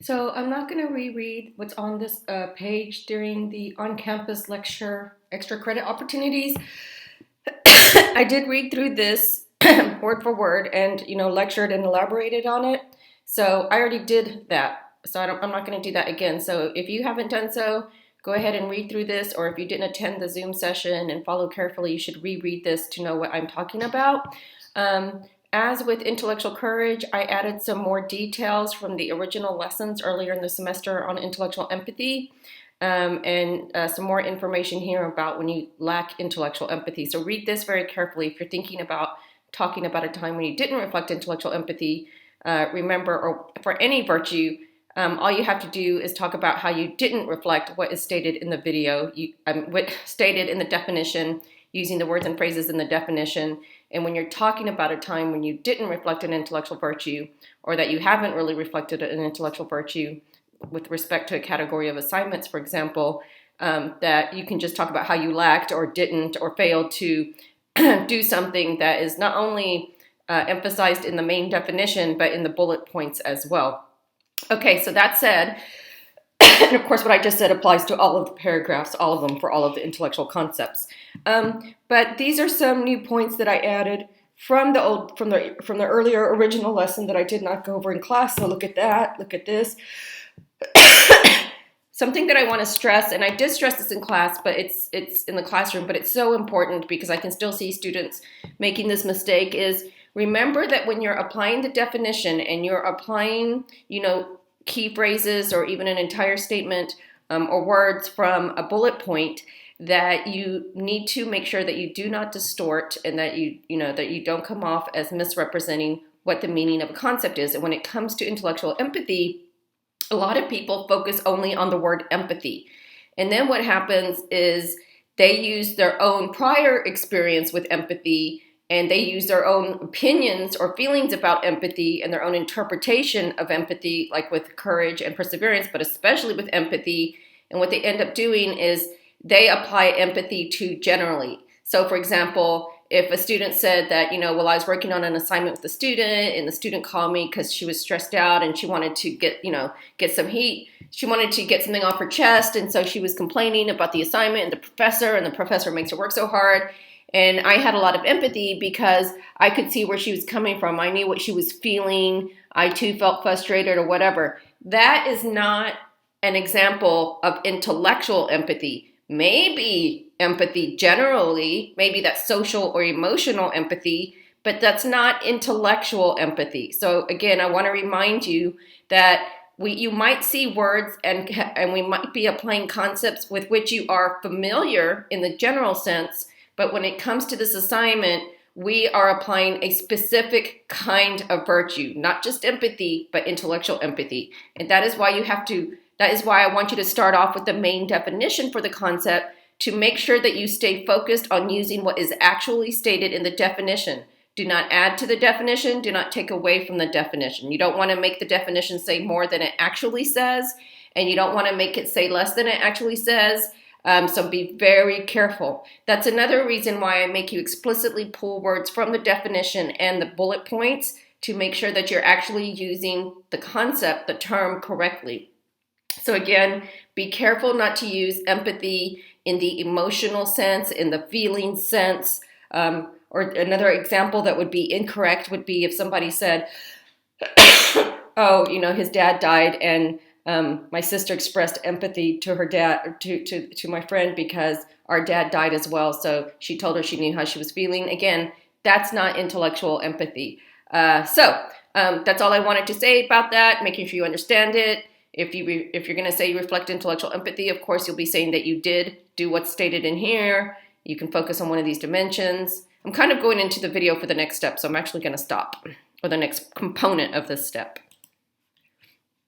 So I'm not going to reread what's on this page during the on-campus lecture extra credit opportunities. I did read through this word for word and, lectured and elaborated on it. So I already did that. So I'm not going to do that again. So if you haven't done so, go ahead and read through this. Or if you didn't attend the Zoom session and follow carefully, you should reread this to know what I'm talking about. As with intellectual courage, I added some more details from the original lessons earlier in the semester on intellectual empathy, and some more information here about when you lack intellectual empathy. So read this very carefully. If you're thinking about talking about a time when you didn't reflect intellectual empathy, remember, or for any virtue, all you have to do is talk about how you didn't reflect what is stated in the video, what stated in the definition, using the words and phrases in the definition. And when you're talking about a time when you didn't reflect an intellectual virtue, or that you haven't really reflected an intellectual virtue with respect to a category of assignments, for example, that you can just talk about how you lacked or didn't or failed to do something that is not only emphasized in the main definition, but in the bullet points as well. Okay, so that said, and of course what I just said applies to all of the paragraphs, all of them, for all of the intellectual concepts. But these are some new points that I added from the earlier original lesson that I did not go over in class. So look at that, look at this. Something that I want to stress, and I did stress this in class, but it's in the classroom, but it's so important because I can still see students making this mistake, is remember that when you're applying the definition and you're applying, key phrases or even an entire statement or words from a bullet point, that you need to make sure that you do not distort and that you don't come off as misrepresenting what the meaning of a concept is. And when it comes to intellectual empathy, a lot of people focus only on the word empathy. And then what happens is they use their own prior experience with empathy, and they use their own opinions or feelings about empathy and their own interpretation of empathy, like with courage and perseverance, but especially with empathy. And what they end up doing is they apply empathy to generally. So for example, if a student said that, I was working on an assignment with the student and the student called me because she was stressed out and she wanted to get some heat. She wanted to get something off her chest. And so she was complaining about the assignment and the professor makes her work so hard. And I had a lot of empathy because I could see where she was coming from. I knew what she was feeling. I too felt frustrated or whatever. That is not an example of intellectual empathy. Maybe empathy generally, maybe that's social or emotional empathy, but that's not intellectual empathy. So again, I want to remind you that you might see words and we might be applying concepts with which you are familiar in the general sense, but when it comes to this assignment, we are applying a specific kind of virtue, not just empathy, but intellectual empathy. And that is why I want you to start off with the main definition for the concept to make sure that you stay focused on using what is actually stated in the definition. Do not add to the definition. Do not take away from the definition. You don't want to make the definition say more than it actually says, and you don't want to make it say less than it actually says. So be very careful. That's another reason why I make you explicitly pull words from the definition and the bullet points to make sure that you're actually using the concept, the term, correctly. So again, be careful not to use empathy in the emotional sense, in the feeling sense. Or another example that would be incorrect would be if somebody said, oh, his dad died and my sister expressed empathy to her dad, to my friend, because our dad died as well. So she told her she knew how she was feeling. Again, that's not intellectual empathy. So that's all I wanted to say about that, making sure you understand it. If you're going to say you reflect intellectual empathy, of course, you'll be saying that you did do what's stated in here. You can focus on one of these dimensions. I'm kind of going into the video for the next step, so I'm actually going to stop, or the next component of this step.